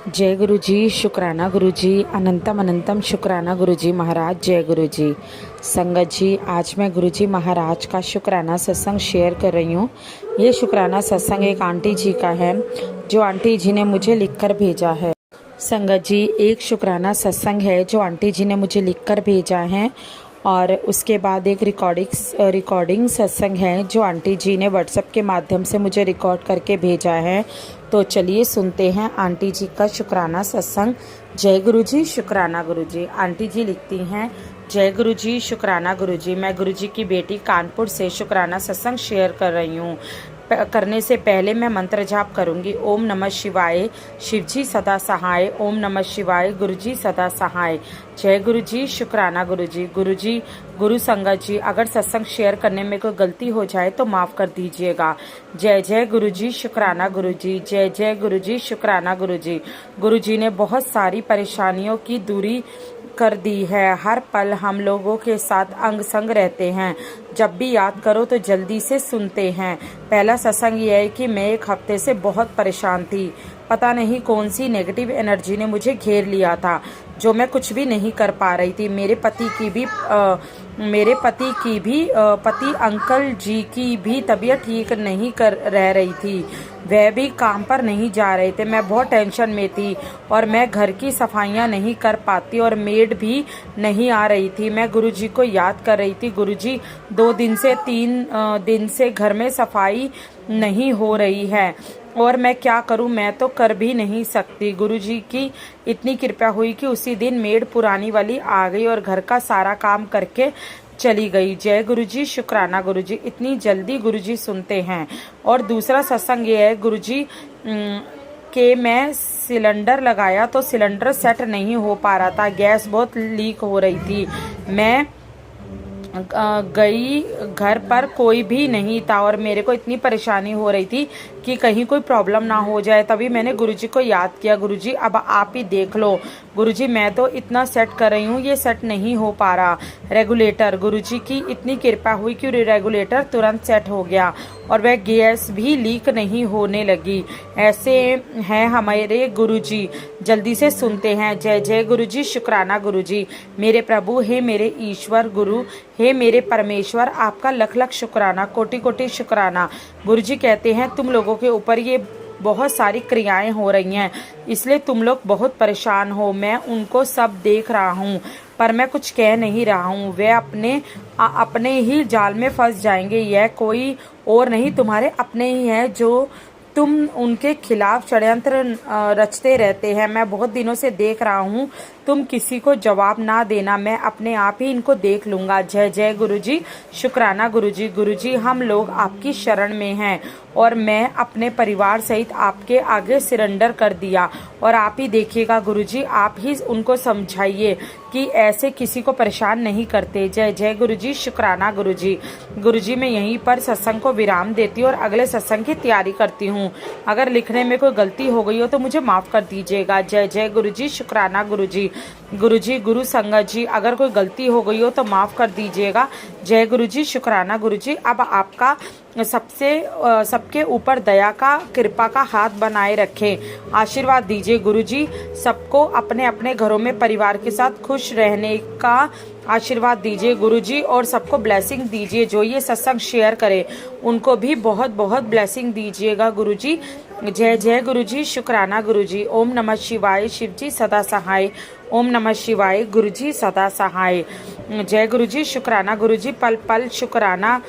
जय गुरु जी, शुक्राना गुरु जी, अनंतम अनंतम शुक्राना गुरु जी महाराज। जय गुरु जी। संगत जी, आज मैं गुरु जी महाराज का शुक्राना सत्संग शेयर कर रही हूँ। ये शुक्राना सत्संग एक आंटी जी का है, जो आंटी जी ने मुझे लिखकर भेजा है। संगत जी, एक शुक्राना सत्संग है जो आंटी जी ने मुझे लिखकर भेजा है, और उसके बाद एक रिकॉर्डिंग सत्संग है जो आंटी जी ने व्हाट्सएप के माध्यम से मुझे रिकॉर्ड करके भेजा है। तो चलिए सुनते हैं आंटी जी का शुक्राना सत्संग। जय गुरु जी, शुक्राना गुरु जी। आंटी जी लिखती हैं, जय गुरु जी, शुक्राना गुरु जी। मैं गुरु जी की बेटी कानपुर से शुक्राना सत्संग शेयर कर रही हूँ। करने से पहले मैं मंत्र जाप करूंगी। ओम नमः शिवाय, शिव जी सदा सहाय। ओम नमः शिवाय, गुरु जी सदा सहाय। जय गुरु जी, शुक्राना गुरु जी। गुरु जी, गुरु संगत जी, अगर सत्संग शेयर करने में कोई गलती हो जाए तो माफ कर दीजिएगा। जय जय गुरु जी, शुक्राना गुरु जी। जय जय गुरु जी, शुक्राना गुरु जी। गुरु जी ने बहुत सारी परेशानियों की दूरी कर दी है। हर पल हम लोगों के साथ अंग संग रहते हैं। जब भी याद करो तो जल्दी से सुनते हैं। पहला सत्संग यह है कि मैं एक हफ्ते से बहुत परेशान थी। पता नहीं कौन सी नेगेटिव एनर्जी ने मुझे घेर लिया था, जो मैं कुछ भी नहीं कर पा रही थी। मेरे पति पति अंकल जी की भी तबीयत ठीक नहीं कर रह रही थी। वह भी काम पर नहीं जा रहे थे। मैं बहुत टेंशन में थी और मैं घर की सफाइयां नहीं कर पाती और मेड भी नहीं आ रही थी। मैं गुरुजी को याद कर रही थी। गुरुजी, 2 दिन से 3 दिन से घर में सफाई नहीं हो रही है और मैं क्या करूं, मैं तो कर भी नहीं सकती। गुरुजी की इतनी कृपा हुई कि उसी दिन मेड पुरानी वाली आ गई और घर का सारा काम करके चली गई। जय गुरुजी, शुक्राना गुरुजी। इतनी जल्दी गुरुजी सुनते हैं। और दूसरा सत्संग ये है, गुरुजी के मैं सिलेंडर लगाया तो सिलेंडर सेट नहीं हो पा रहा था। गैस बहुत लीक हो रही थी। मैं गई, घर पर कोई भी नहीं था और मेरे को इतनी परेशानी हो रही थी कि कहीं कोई प्रॉब्लम ना हो जाए। तभी मैंने गुरुजी को याद किया। गुरुजी, अब आप ही देख लो। गुरुजी, मैं तो इतना सेट कर रही हूँ, ये सेट नहीं हो पा रहा। रेगुलेटर, गुरुजी की इतनी कृपा हुई कि रेगुलेटर तुरंत सेट हो गया और वह गैस भी लीक नहीं होने लगी। ऐसे हैं हमारे गुरुजी, जल्दी से सुनते हैं। जय जय गुरुजी, शुक्राना गुरुजी। मेरे प्रभु, हे मेरे ईश्वर गुरु, हे मेरे परमेश्वर, आपका लख लख शुक्राना, कोटि कोटि शुक्राना। गुरुजी कहते हैं, तुम लोगों के ऊपर ये बहुत सारी क्रियाएं हो रही हैं, इसलिए तुम लोग बहुत परेशान हो। मैं उनको सब देख रहा हूँ पर मैं कुछ कह नहीं रहा हूँ। वे अपने ही जाल में फंस जाएंगे। यह कोई और नहीं, तुम्हारे अपने ही हैं जो तुम उनके खिलाफ षड्यंत्र रचते रहते हैं। मैं बहुत दिनों से देख रहा हूँ। तुम किसी को जवाब ना देना, मैं अपने आप ही इनको देख लूंगा। जय जय गुरुजी, शुक्राना गुरुजी। गुरुजी, हम लोग आपकी शरण में हैं और मैं अपने परिवार सहित आपके आगे सरेंडर कर दिया और आप ही देखिएगा। गुरुजी, आप ही उनको समझाइए कि ऐसे किसी को परेशान नहीं करते। जय जय गुरुजी, शुक्राना गुरुजी। गुरुजी, मैं यहीं पर सत्संग को विराम देती हूँ और अगले सत्संग की तैयारी करती हूँ। अगर लिखने में कोई गलती हो गई हो तो मुझे माफ कर दीजिएगा। जय जय गुरुजी, शुक्राना गुरुजी। गुरुजी, गुरु संगत जी, अगर कोई गलती हो गई हो तो माफ कर दीजिएगा। जय गुरुजी, शुक्राना गुरुजी। अब आपका सबके ऊपर दया का, कृपा का हाथ बनाए रखें। आशीर्वाद दीजिए गुरुजी। सबको अपने अपने घरों में परिवार के साथ खुश रहने का आशीर्वाद दीजिए गुरुजी और सबको ब्लेसिंग दीजिए। जो ये सत्संग शेयर करे उनको भी बहुत बहुत ब्लेसिंग दीजिएगा गुरुजी। जय जय गुरुजी, शुक्राना गुरुजी। ओम नमः शिवाय, शिव जी सदा सहाय। ओम नमः शिवाय, गुरुजी सदा सहाय। जय गुरुजी, शुक्राना गुरुजी। पल पल शुक्राना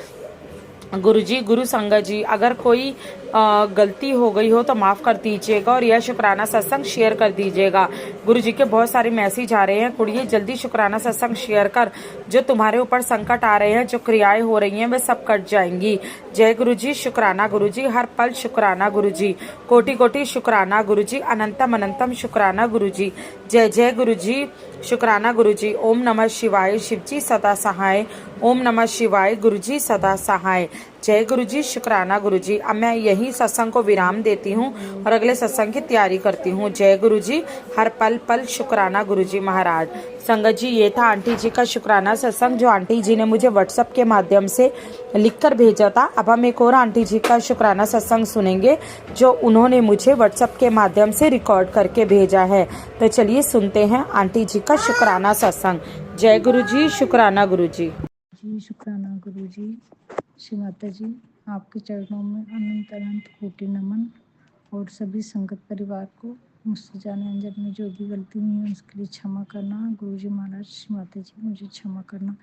गुरुजी। गुरु संगत जी, अगर कोई गलती हो गई हो तो माफ कर दीजिएगा और यह शुक्राना सत्संग शेयर कर दीजिएगा। गुरुजी के बहुत सारे मैसेज आ रहे हैं। कुड़िए, जल्दी शुक्राना सत्संग शेयर कर। जो तुम्हारे ऊपर संकट आ रहे हैं, जो क्रियाएं हो रही हैं, वे सब कट जाएंगी। जय गुरुजी, शुक्राना गुरुजी। हर पल शुक्राना गुरुजी, कोटि कोटि शुक्राना गुरुजी, अनंतम अनंतम शुक्राना गुरुजी। जय जय गुरुजी, शुक्राना गुरुजी। ओम नमः शिवाय, शिव जी सदा सहाय। ओम नमः शिवाय। गुरुजी सदा सहाय। जय गुरुजी। शुक्राना गुरुजी। अब मैं यही सत्संग को विराम देती हूँ और अगले सत्संग की तैयारी करती हूँ। जय गुरुजी। हर पल पल शुक्राना गुरुजी महाराज। संगत जी, ये था आंटी जी का शुक्राना सत्संग जो आंटी जी ने मुझे व्हाट्सएप के माध्यम से लिखकर भेजा था। अब हम एक और आंटी जी का शुक्राना सत्संग सुनेंगे जो उन्होंने मुझे व्हाट्सएप के माध्यम से रिकॉर्ड करके भेजा है। तो चलिए सुनते हैं आंटी जी का शुक्राना सत्संग। जय गुरुजी। शुक्राना गुरुजी। जी शुक्राना गुरु जी। श्री माता जी, आपके चरणों में अनंत अनंत कोटि नमन। और सभी संगत परिवार को मुझसे जाने अनजाने में जो भी गलती हुई है उसके लिए क्षमा करना। गुरु जी महाराज, श्री माता जी, मुझे क्षमा करना।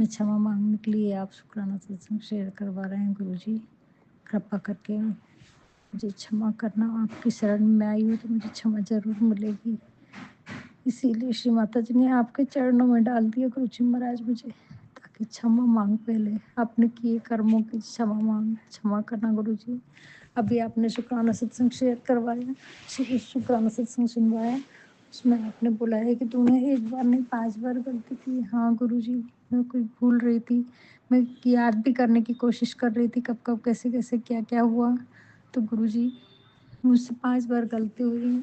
मैं क्षमा मांगने के लिए आप शुक्राना सत्संग शेयर करवा रहे हैं। गुरु जी कृपा करके मुझे क्षमा करना। आपकी शरण में आई हूँ तो मुझे क्षमा जरूर मिलेगी, इसीलिए श्री माता जी ने आपके चरणों में डाल दिया गुरु जी महाराज मुझे, ताकि क्षमा मांग पहले अपने किए कर्मों की क्षमा करना गुरु जी। अभी आपने शुक्राना सत्संग शेयर करवाया, शुक्राना सत्संग सुनवाया, उसमें आपने बोला है कि तूने एक बार नहीं 5 बार गलती की। हाँ गुरु जी, मैं कोई भूल रही थी, मैं याद भी करने की कोशिश कर रही थी कब कब कैसे कैसे क्या क्या हुआ। तो गुरु जी मुझसे 5 बार गलती हुई है,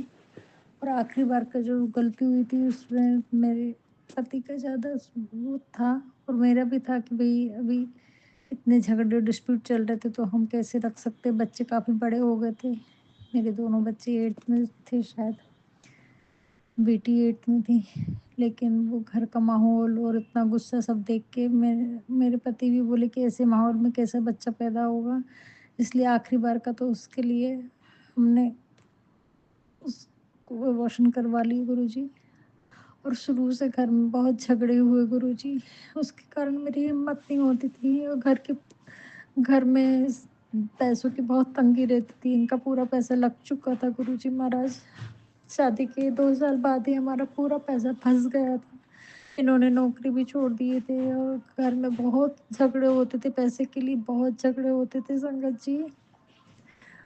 और आखिरी बार का जो गलती हुई थी उसमें मेरे पति का ज़्यादा वो था और मेरा भी था कि भाई अभी इतने झगड़े डिस्प्यूट चल रहे थे तो हम कैसे रख सकते। बच्चे काफ़ी बड़े हो गए थे, मेरे दोनों बच्चे 8th में थे शायद, बेटी 8th में थी। लेकिन वो घर का माहौल और इतना गुस्सा सब देख के मेरे पति भी बोले कि ऐसे माहौल में कैसा बच्चा पैदा होगा। इसलिए आखिरी बार का तो उसके लिए हमने उसको अबॉर्शन करवा ली गुरु जी। और शुरू से घर में बहुत झगड़े हुए गुरु जी, उसके कारण मेरी हिम्मत नहीं होती थी। और घर में पैसों की बहुत तंगी रहती थी, इनका पूरा पैसा लग चुका था गुरु जी महाराज। शादी के 2 साल बाद ही हमारा पूरा पैसा फंस गया था, इन्होंने नौकरी भी छोड़ दिए थे और घर में बहुत झगड़े होते थे, पैसे के लिए बहुत झगड़े होते थे संगत जी।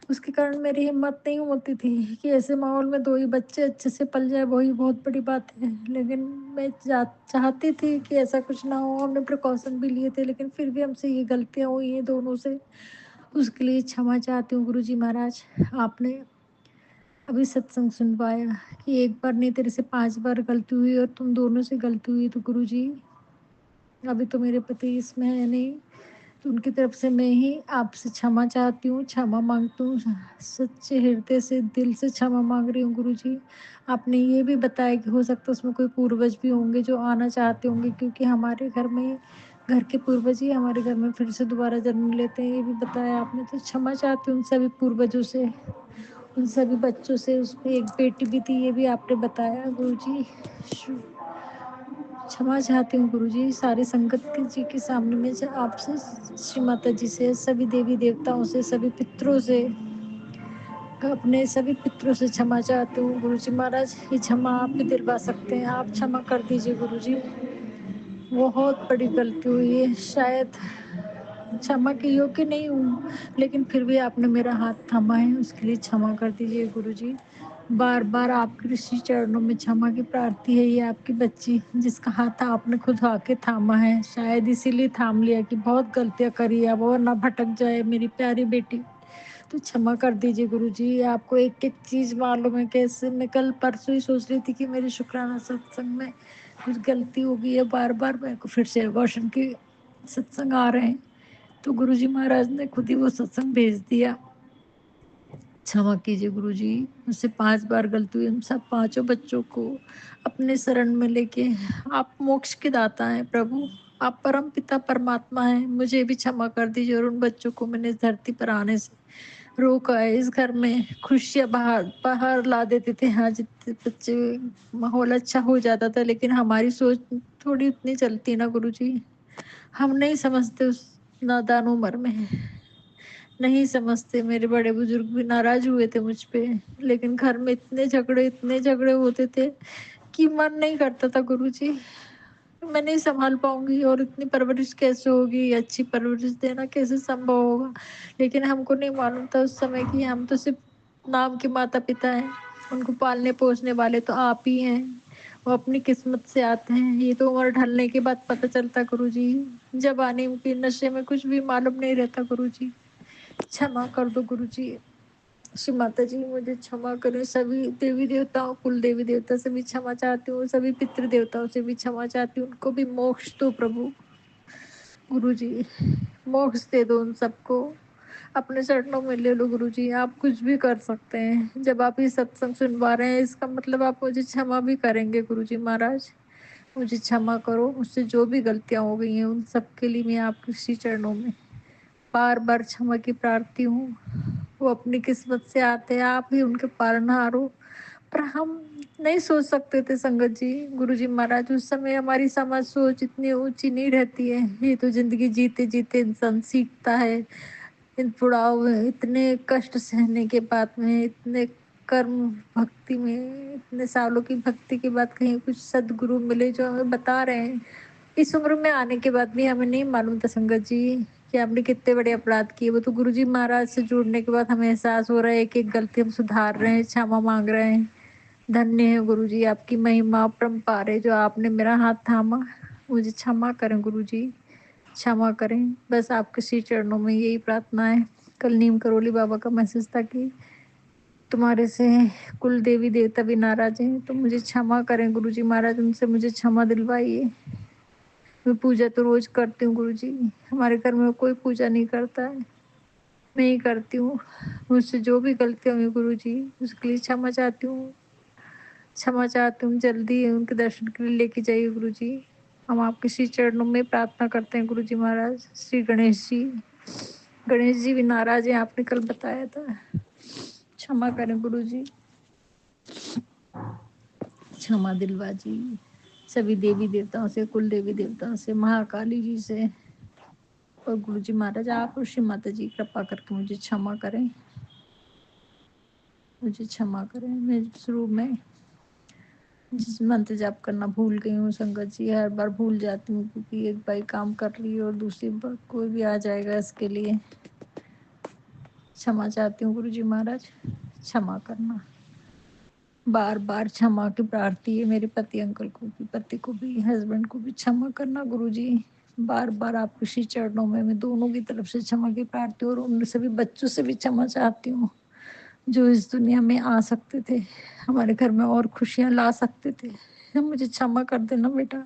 उसके कारण मेरी हिम्मत नहीं होती थी कि ऐसे माहौल में 2 ही बच्चे अच्छे से पल जाए, वही बहुत बड़ी बात है। लेकिन मैं चाहती थी कि ऐसा कुछ ना हो, हमने प्रिकॉशन भी लिए थे, लेकिन फिर भी हमसे ये गलतियाँ हुई हैं दोनों से। उसके लिए क्षमा चाहती हूँ गुरु जी महाराज। आपने अभी सत्संग सुनवाया कि एक बार नहीं तेरे से 5 बार गलती हुई और तुम दोनों से गलती हुई, तो गुरु जी अभी तो मेरे पति इसमें है नहीं, तो उनकी तरफ से मैं ही आपसे क्षमा चाहती हूँ, क्षमा मांगती हूँ, सच्चे हृदय से दिल से क्षमा मांग रही हूँ गुरु जी। आपने ये भी बताया कि हो सकता है उसमें कोई पूर्वज भी होंगे जो आना चाहते होंगे, क्योंकि हमारे घर में घर के पूर्वज ही हमारे घर में फिर से दोबारा जन्म लेते हैं, ये भी बताया आपने। तो क्षमा चाहती हूँ उन सभी पूर्वजों से, उन सभी बच्चों से। उसमें एक बेटी भी थी, ये भी आपने बताया गुरु जी। क्षमा चाहती हूँ गुरु जी सारी संगत जी के सामने में, आपसे, श्री माता जी से, सभी देवी देवताओं से, सभी पितरों से, अपने सभी पितरों से क्षमा चाहती हूँ गुरु जी महाराज। ये क्षमा आप ही दिलवा सकते हैं, आप क्षमा कर दीजिए गुरु जी। बहुत बड़ी गलती हुई है, शायद क्षमा के योग्य नहीं हूँ, लेकिन फिर भी आपने मेरा हाथ थामा है, उसके लिए क्षमा कर दीजिए गुरु जी। बार बार आपके ऋषि चरणों में क्षमा की प्रार्थी है ये आपकी बच्ची, जिसका हाथ आपने खुद आके थामा है। शायद इसीलिए थाम लिया कि बहुत गलतियां करी है, वो ना भटक जाए मेरी प्यारी बेटी। तो क्षमा कर दीजिए गुरु जी। आपको एक एक चीज़ मालूम है कैसे। मैं कल परसों ही सोच रही थी कि मेरे शुक्राना सत्संग में कुछ गलती हो गई है, बार बार मेरे को फिर से अबॉर्शन के सत्संग आ रहे हैं, तो गुरु जी महाराज ने खुद ही वो सत्संग भेज दिया। क्षमा कीजिए गुरु जी, मुझसे 5 बार गलती हुई। हम सब 5 बच्चों को अपने शरण में लेके, आप मोक्ष के दाता हैं प्रभु, आप परम पिता परमात्मा हैं, मुझे भी क्षमा कर दीजिए। और उन बच्चों को मैंने इस धरती पर आने से रोका है। इस घर में खुशियाँ बाहर बाहर ला देते थे, हाँ जितने बच्चे माहौल अच्छा हो जाता था, लेकिन हमारी सोच थोड़ी उतनी चलती ना गुरु जी। हम नहीं समझते, उस नादान उम्र में नहीं समझते। मेरे बड़े बुजुर्ग भी नाराज हुए थे मुझ पे, लेकिन घर में इतने झगड़े होते थे कि मन नहीं करता था गुरु जी, मैं नहीं संभाल पाऊंगी और इतनी परवरिश कैसे होगी, अच्छी परवरिश देना कैसे संभव होगा। लेकिन हमको नहीं मालूम था उस समय कि हम तो सिर्फ नाम के माता पिता हैं, उनको पालने पोसने वाले तो आप ही हैं। वो अपनी किस्मत से आते हैं, ये तो उम्र ढलने के बाद पता चलता गुरुजी। जवानी के नशे में कुछ भी मालूम नहीं रहता गुरुजी। क्षमा कर दो गुरुजी। श्री माता जी मुझे क्षमा करें, सभी देवी देवताओं, कुल देवी देवता से भी क्षमा चाहती हूँ, सभी पितृ देवताओं से भी क्षमा चाहती हूँ, उनको भी मोक्ष दो प्रभु। गुरुजी मोक्ष दे दो उन सबको, अपने चरणों में ले लो गुरुजी। आप कुछ भी कर सकते हैं, जब आप ये सत्संग सुनवा रहे हैं इसका मतलब आप मुझे क्षमा भी करेंगे गुरुजी महाराज। मुझे क्षमा करो, मुझसे जो भी गलतियां हो गई हैं उन सब के लिए मैं आपके श्री चरणों में बार बार क्षमा की प्रार्थी हूँ। वो अपनी किस्मत से आते हैं, आप ही उनके पालनहार हो। पर हम नहीं सोच सकते थे संगत जी, गुरु जी महाराज, उस समय हमारी समझ सोच इतनी ऊंची नहीं रहती है। ये तो जिंदगी जीते जीते इंसान सीखता है। इन बुढ़ाओ में इतने कष्ट सहने के बाद में, इतने कर्म भक्ति में, इतने सालों की भक्ति के बाद कहीं कुछ सदगुरु मिले जो हमें बता रहे हैं। इस उम्र में आने के बाद भी हमें नहीं मालूम था संगत जी कि हमने कितने बड़े अपराध किए। वो तो गुरु जी महाराज से जुड़ने के बाद हमें एहसास हो रहा है कि एक गलती हम सुधार रहे हैं, क्षमा मांग रहे हैं। धन्य है गुरु जी, आपकी महिमा अपरंपार है जो आपने मेरा हाथ थामा। मुझे क्षमा करें गुरु जी, क्षमा करें। बस आपके श्री चरणों में यही प्रार्थना है। कल नीम करोली बाबा का मैसेज था कि तुम्हारे से कुल देवी देवता भी नाराज हैं, तो मुझे क्षमा करें गुरु जी महाराज, उनसे मुझे क्षमा दिलवाइए। मैं पूजा तो रोज करती हूँ गुरु जी, हमारे घर में कोई पूजा नहीं करता है, मैं ही करती हूँ। मुझसे जो भी गलतियाँ हुई गुरु जी उसके लिए क्षमा चाहती हूँ, क्षमा चाहती हूँ। जल्दी उनके दर्शन के लिए लेके जाइए गुरु जी। हम आपके श्री चरणों में प्रार्थना करते हैं गुरु जी महाराज। श्री गणेश जी, गणेश जी भी नाराज हैं, आपने कल बताया था। क्षमा करें गुरु जी, क्षमा दिलवा जी। सभी देवी देवताओं से, कुल देवी देवताओं से, महाकाली जी से और गुरु जी महाराज, आप और श्री माता जी कृपा करके मुझे क्षमा करें, मुझे क्षमा करें। मैं शुरू में जिस मंत्र जाप करना भूल गई हूँ संगत जी, हर बार भूल जाती हूँ क्योंकि एक बाई काम कर रही है और दूसरी बार कोई भी आ जाएगा, इसके लिए क्षमा चाहती हूँ गुरु जी महाराज, क्षमा करना। बार बार क्षमा की प्रार्थी है मेरे पति अंकल को भी, पति को भी, हस्बैंड को भी क्षमा करना गुरु जी। बार बार आपके श्री चरणों में मैं दोनों की तरफ से क्षमा की प्रार्थी हूँ और उन सभी बच्चों से भी क्षमा चाहती हूँ जो इस दुनिया में आ सकते थे, हमारे घर में और खुशियां ला सकते थे। मुझे क्षमा कर देना बेटा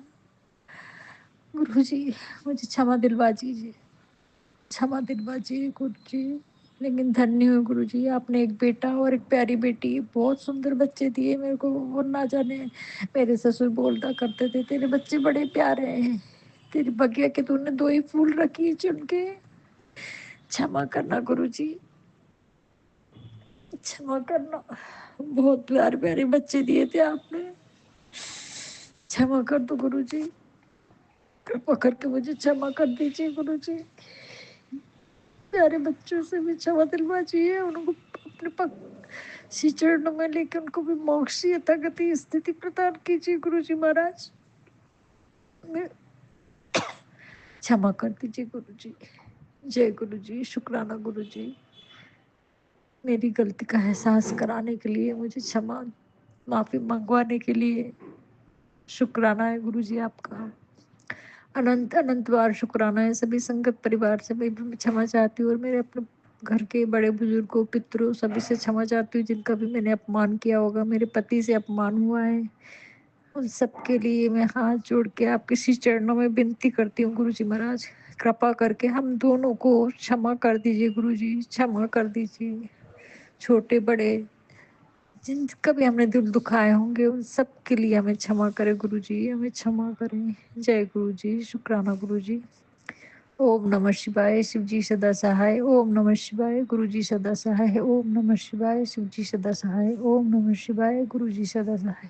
गुरु जी, मुझे क्षमा दिलवा दीजिए, क्षमा दिलवा दीजिए गुरु जी। लेकिन धन्य हो गुरु जी, आपने एक बेटा और एक प्यारी बेटी, बहुत सुंदर बच्चे दिए मेरे को। वो ना जाने मेरे ससुर बोलता करते थे तेरे बच्चे बड़े प्यारे हैं, तेरी बगिया के तूने दो ही फूल रखी चुन के। क्षमा करना गुरु जी, क्षमा करना। बहुत प्यारे प्यारे बच्चे दिए थे आपने, क्षमा कर दो गुरु जी, कृपा करके मुझे क्षमा कर दीजिए गुरु जी। प्यारे बच्चों से भी क्षमा दिलवा चाहिए, उनको अपने श्री चरणों में लेकर उनको भी मोक्ष यथागति स्थिति प्रदान कीजिए गुरु जी महाराज। मैं क्षमा कर दीजिए गुरु जी। जय गुरु जी, शुक्राना गुरु जी, मेरी गलती का एहसास कराने के लिए, मुझे क्षमा माफी मंगवाने के लिए शुक्राना है गुरु जी आपका। अनंत अनंत बार शुक्राना है। सभी संगत परिवार से मैं भी क्षमा चाहती हूँ और मेरे अपने घर के बड़े बुजुर्गों, पितरों, सभी से क्षमा चाहती हूँ जिनका भी मैंने अपमान किया होगा। मेरे पति से अपमान हुआ है, उन सब के लिए मैं हाथ जोड़ के आपके श्री चरणों में विनती करती हूँ गुरु जी महाराज, कृपा करके हम दोनों को क्षमा कर दीजिए गुरु जी, क्षमा कर दीजिए। छोटे बड़े जिनका भी हमने दिल दुखाए होंगे उन सब के लिए हमें क्षमा करें गुरु जी, हमें क्षमा करें। जय गुरु जी, शुक्राना गुरु जी। ओम नमः शिवाय, शिव जी सदा सहाय। ओम नमः शिवाय, गुरु जी सदा सहाय। ओम नमः शिवाय, शिव जी सदा सहाय। ओम नमः शिवाय, गुरु जी सदा सहाय।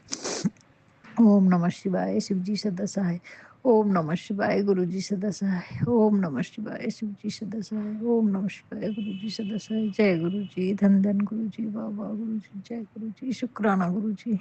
ओम नमः शिवाय, शिव जी सदा सहाय। ओम नमः शिवाय, गुरु जी सदा सहाय। ओम नमः शिवाय, शिव जी सदा सहाय। ओम नमः शिवाय, गुरु जी सदा सहाय। जय गुरु जी, धन धन गुरु जी, वाह वाह गुरु जी, जय गुरु जी, शुक्राना गुरु जी।